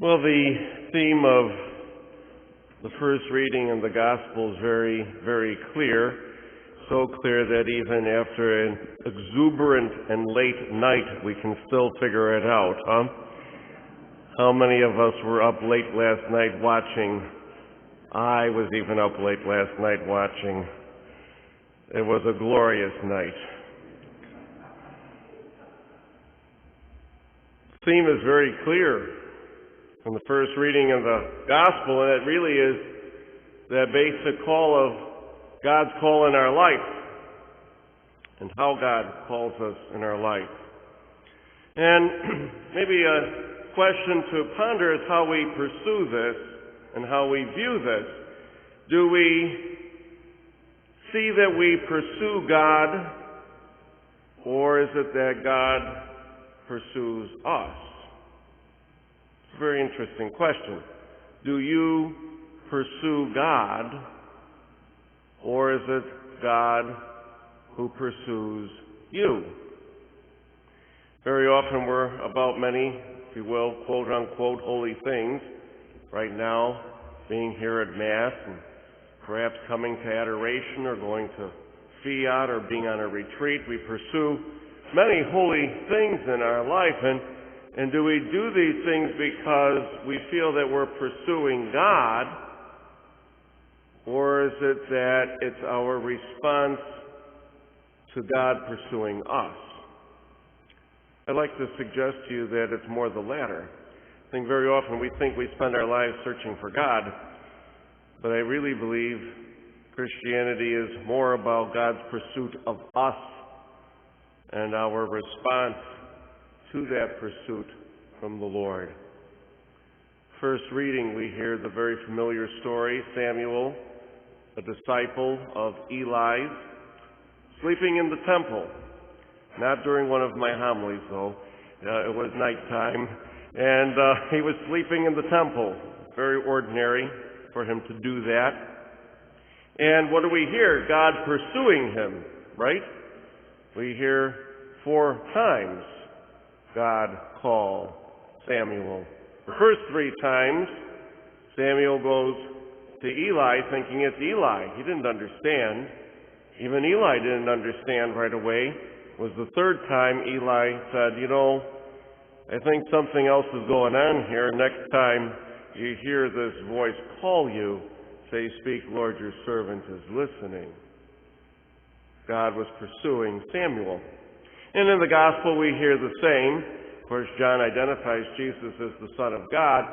Well, the theme of the first reading in the Gospel is very, very clear. So clear that even after an exuberant and late night, we can still figure it out, huh? How many of us were up late last night watching? I was even up late last night watching. It was a glorious night. The theme is very clear from the first reading of the Gospel, and it really is that basic call of God's call in our life and how God calls us in our life. And maybe a question to ponder is how we pursue this and how we view this. Do we see that we pursue God, or is it that God pursues us? It's a very interesting question. Do you pursue God, or is it God who pursues you? Very often we're about many, if you will, quote-unquote, holy things. Right now, being here at Mass, and perhaps coming to adoration, or going to fiat, or being on a retreat. We pursue many holy things in our life, and do we do these things because we feel that we're pursuing God, or is it that it's our response to God pursuing us? I'd like to suggest to you that it's more the latter. I think very often we think we spend our lives searching for God, but I really believe Christianity is more about God's pursuit of us and our response to that pursuit from the Lord. First reading, we hear the very familiar story, Samuel, a disciple of Eli's, sleeping in the temple. Not during one of my homilies, though. It was nighttime, and he was sleeping in the temple. Very ordinary for him to do that. And what do we hear? God pursuing him, right? We hear 4 times God call Samuel. The first 3 times, Samuel goes to Eli thinking it's Eli. He didn't understand. Even Eli didn't understand right away. It was the 3rd time Eli said, I think something else is going on here. Next time you hear this voice call you, say, "Speak, Lord, your servant is listening." God was pursuing Samuel. And in the Gospel we hear the same. Of course, John identifies Jesus as the Son of God,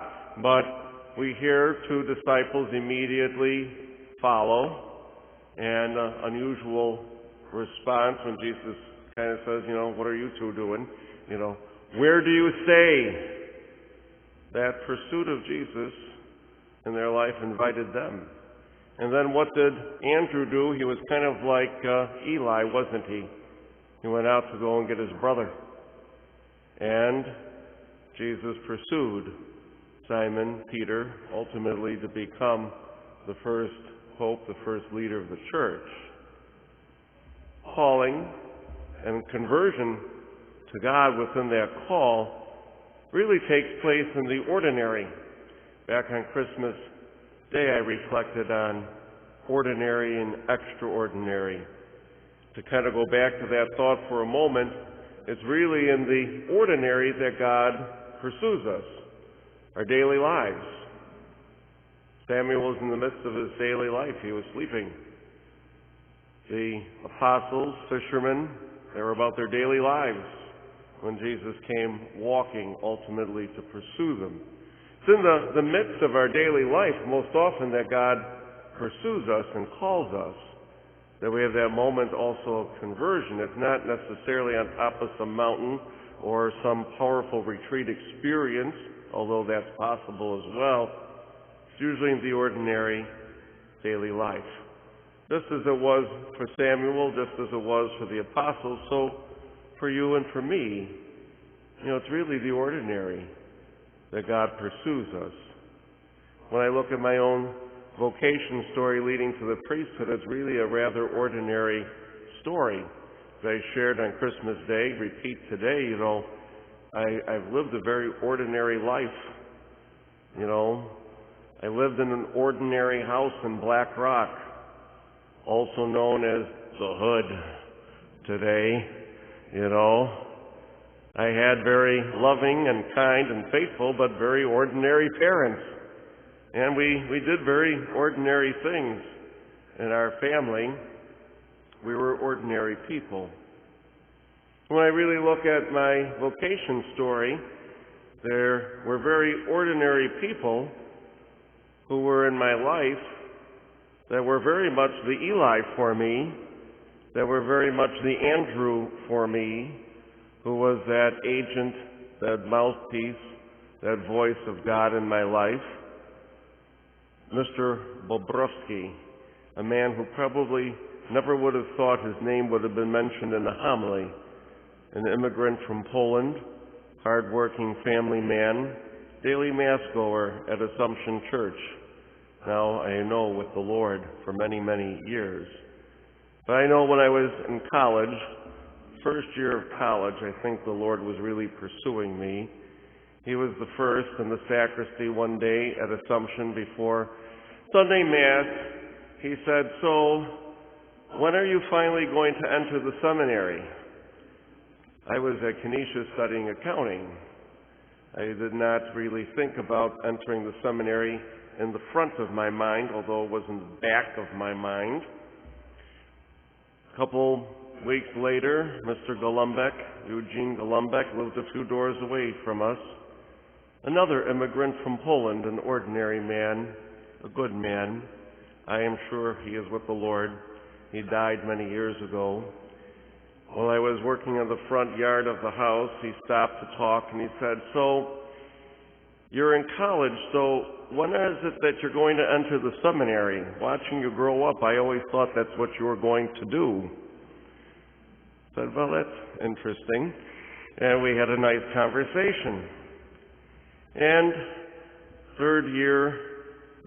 but we hear 2 disciples immediately follow, and unusual response when Jesus kind of says, what are you 2 doing? Where do you stay? That pursuit of Jesus in their life invited them. And then what did Andrew do? He was kind of like Eli, wasn't he? He went out to go and get his brother. And Jesus pursued Simon Peter, ultimately to become the first pope, the first leader of the church. Calling and conversion to God within that call really takes place in the ordinary. Back on Christmas Day, I reflected on ordinary and extraordinary. To kind of go back to that thought for a moment, it's really in the ordinary that God pursues us, our daily lives. Samuel was in the midst of his daily life. He was sleeping. The apostles, fishermen, they were about their daily lives when Jesus came walking ultimately to pursue them. It's in the midst of our daily life most often that God pursues us and calls us, that we have that moment also of conversion. It's not necessarily on top of some mountain or some powerful retreat experience, although that's possible as well. It's usually in the ordinary daily life. Just as it was for Samuel, just as it was for the apostles, so for you and for me, it's really the ordinary that God pursues us. When I look at my own vocation story leading to the priesthood, it's really a rather ordinary story. As I shared on Christmas Day, repeat today, I've lived a very ordinary life You know, I lived in an ordinary house in Black Rock, also known as the Hood today, you know. I had very loving and kind and faithful but very ordinary parents. And we did very ordinary things in our family. We were ordinary people. When I really look at my vocation story, there were very ordinary people who were in my life that were very much the Eli for me, that were very much the Andrew for me, who was that agent, that mouthpiece, that voice of God in my life. Mr. Bobrovsky, a man who probably never would have thought his name would have been mentioned in a homily, an immigrant from Poland, hard-working family man, daily mass goer at Assumption Church. Now I know with the Lord for many, many years. But I know when I was in college, first year of college, I think the Lord was really pursuing me. He was the first in the sacristy one day at Assumption before Sunday Mass. He said, "So, when are you finally going to enter the seminary?" I was at Canisius studying accounting. I did not really think about entering the seminary in the front of my mind, although it was in the back of my mind. A couple weeks later, Mr. Golumbek, Eugene Golumbek, lived a few doors away from us. Another immigrant from Poland, an ordinary man, a good man. I am sure he is with the Lord. He died many years ago. While I was working in the front yard of the house, he stopped to talk and he said, "So, you're in college, so when is it that you're going to enter the seminary? Watching you grow up, I always thought that's what you were going to do." I said, "Well, that's interesting." And we had a nice conversation. And third year,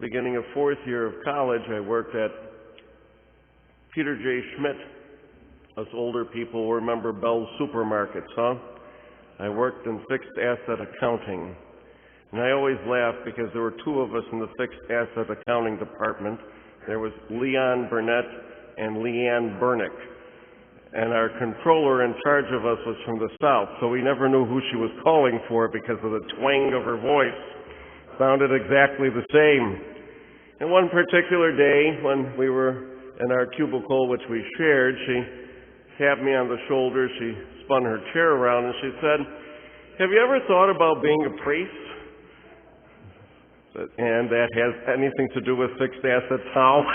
beginning of fourth year of college, I worked at Peter J. Schmidt. Us older people remember Bell's Supermarkets, huh? I worked in fixed asset accounting. And I always laugh because there were two of us in the fixed asset accounting department. There was Leon Burnett and Leanne Bernick. And our controller in charge of us was from the South, so we never knew who she was calling for because of the twang of her voice. Sounded exactly the same. And one particular day, when we were in our cubicle, which we shared, she tapped me on the shoulder, she spun her chair around, and she said, "Have you ever thought about being a priest?" "And that has anything to do with fixed assets, how?"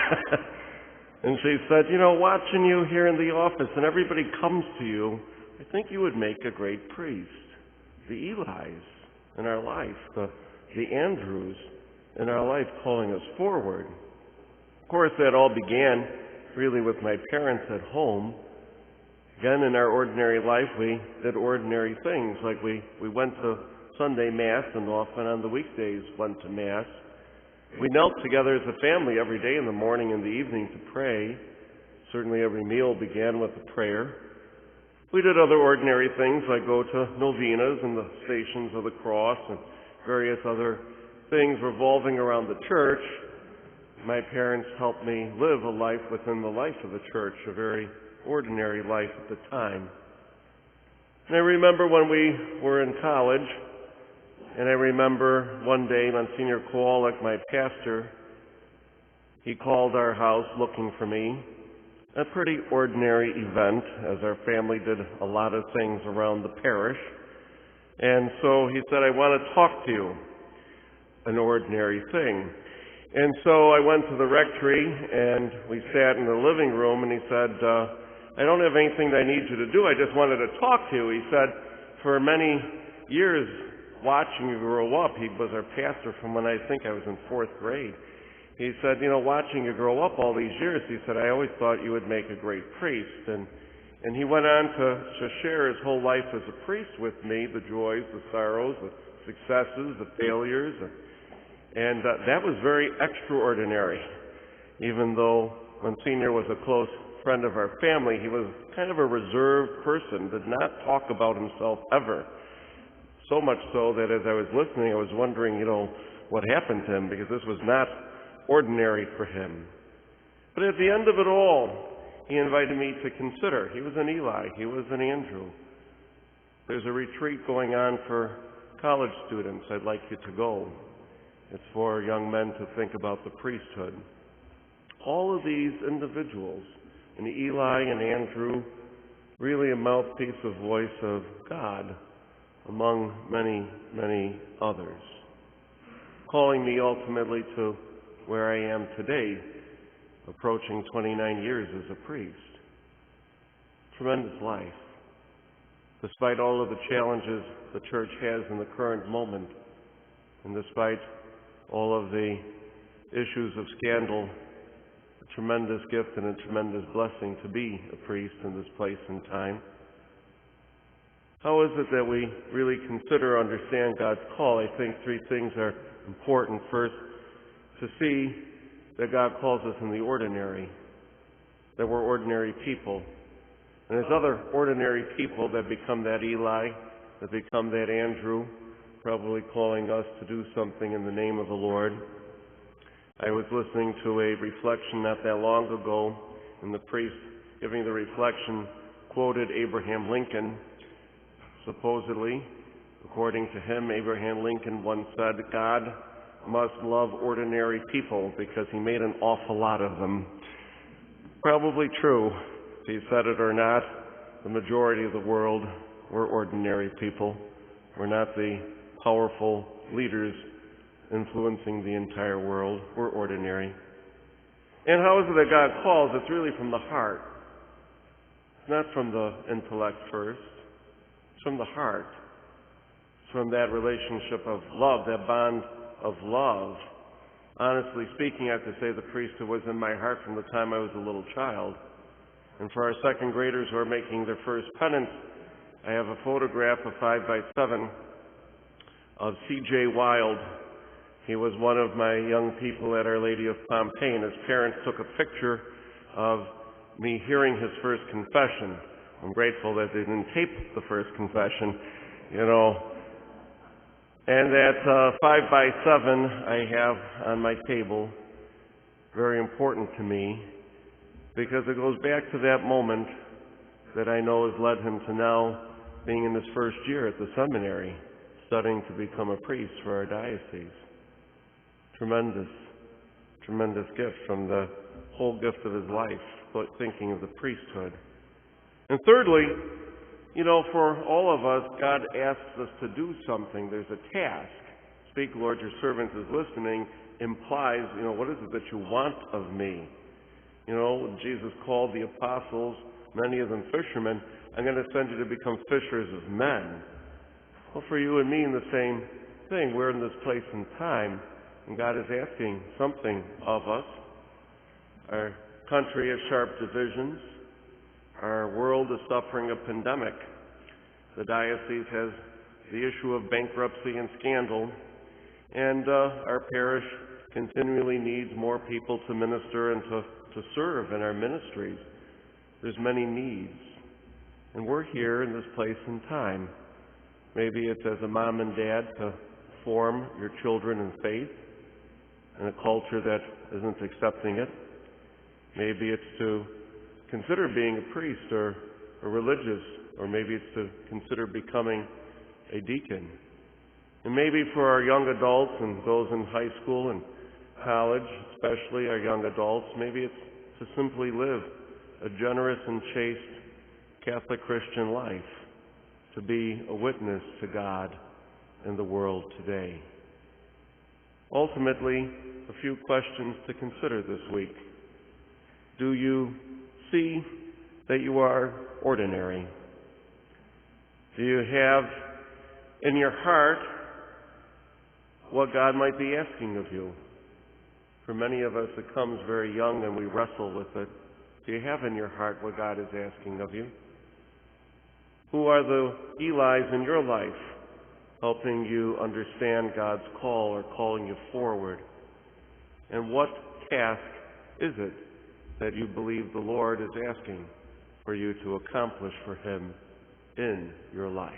And she said, "You know, watching you here in the office and everybody comes to you, I think you would make a great priest." The Elis in our life, the Andrews in our life calling us forward. Of course, that all began really with my parents at home. Again, in our ordinary life, we did ordinary things, like we went to Sunday Mass and often on the weekdays went to Mass. We knelt together as a family every day in the morning and the evening to pray. Certainly every meal began with a prayer. We did other ordinary things like go to novenas and the Stations of the Cross and various other things revolving around the church. My parents helped me live a life within the life of the church, a very ordinary life at the time. And I remember when we were in college, and I remember one day Monsignor Kowalik, my pastor, he called our house looking for me. A pretty ordinary event, as our family did a lot of things around the parish. And so he said, "I want to talk to you." An ordinary thing. And so I went to the rectory, and we sat in the living room, and he said, "I don't have anything that I need you to do. I just wanted to talk to you." He said, "For many years, watching you grow up," he was our pastor from when I think I was in fourth grade. He said, "You know, watching you grow up all these years," he said, "I always thought you would make a great priest." And he went on to share his whole life as a priest with me, the joys, the sorrows, the successes, the failures. And that was very extraordinary. Even though Monsignor was a close friend of our family, he was kind of a reserved person, did not talk about himself ever. So much so that as I was listening, I was wondering, what happened to him, because this was not ordinary for him. But at the end of it all, he invited me to consider. He was an Eli. He was an Andrew. There's a retreat going on for college students. I'd like you to go. It's for young men to think about the priesthood. All of these individuals, and Eli and Andrew, really a mouthpiece, a voice of God among many, many others, calling me ultimately to where I am today, approaching 29 years as a priest. Tremendous life. Despite all of the challenges the church has in the current moment, and despite all of the issues of scandal, a tremendous gift and a tremendous blessing to be a priest in this place and time. How is it that we really consider, understand God's call? I think three things are important. First, to see that God calls us in the ordinary, that we're ordinary people. And there's other ordinary people that become that Eli, that become that Andrew, probably calling us to do something in the name of the Lord. I was listening to a reflection not that long ago, and the priest giving the reflection quoted Abraham Lincoln. Supposedly, according to him, Abraham Lincoln once said, God must love ordinary people because he made an awful lot of them. Probably true, if he said it or not. The majority of the world, we're ordinary people. We're not the powerful leaders influencing the entire world. We're ordinary. And how is it that God calls? It's really from the heart. It's not from the intellect first. It's from the heart. It's from that relationship of love, that bond of love. Honestly speaking, I have to say the priesthood was in my heart from the time I was a little child. And for our second graders who are making their first penance, I have a photograph of 5x7 of C.J. Wild. He was one of my young people at Our Lady of Pompeii, and his parents took a picture of me hearing his first confession. I'm grateful that they didn't tape the first confession, And that 5x7 I have on my table, very important to me, because it goes back to that moment that I know has led him to now being in his first year at the seminary, studying to become a priest for our diocese. Tremendous, tremendous gift from the whole gift of his life, thinking of the priesthood. And thirdly, for all of us, God asks us to do something. There's a task. Speak, Lord, your servant is listening, implies, what is it that you want of me? Jesus called the apostles, many of them fishermen, I'm going to send you to become fishers of men. Well, for you and me, in the same thing. We're in this place and time, and God is asking something of us. Our country has sharp divisions. Our world is suffering a pandemic. The diocese has the issue of bankruptcy and scandal, and our parish continually needs more people to minister and to serve in our ministries. There's many needs, and we're here in this place and time. Maybe it's as a mom and dad to form your children in faith in a culture that isn't accepting it. Maybe it's to consider being a priest or a religious, or maybe it's to consider becoming a deacon. And maybe for our young adults and those in high school and college, especially our young adults, maybe it's to simply live a generous and chaste Catholic Christian life, to be a witness to God in the world today. Ultimately, a few questions to consider this week. Do you see that you are ordinary? Do you have in your heart what God might be asking of you? For many of us, it comes very young and we wrestle with it. Do you have in your heart what God is asking of you? Who are the Elis in your life helping you understand God's call or calling you forward? And what task is it that you believe the Lord is asking for you to accomplish for Him in your life?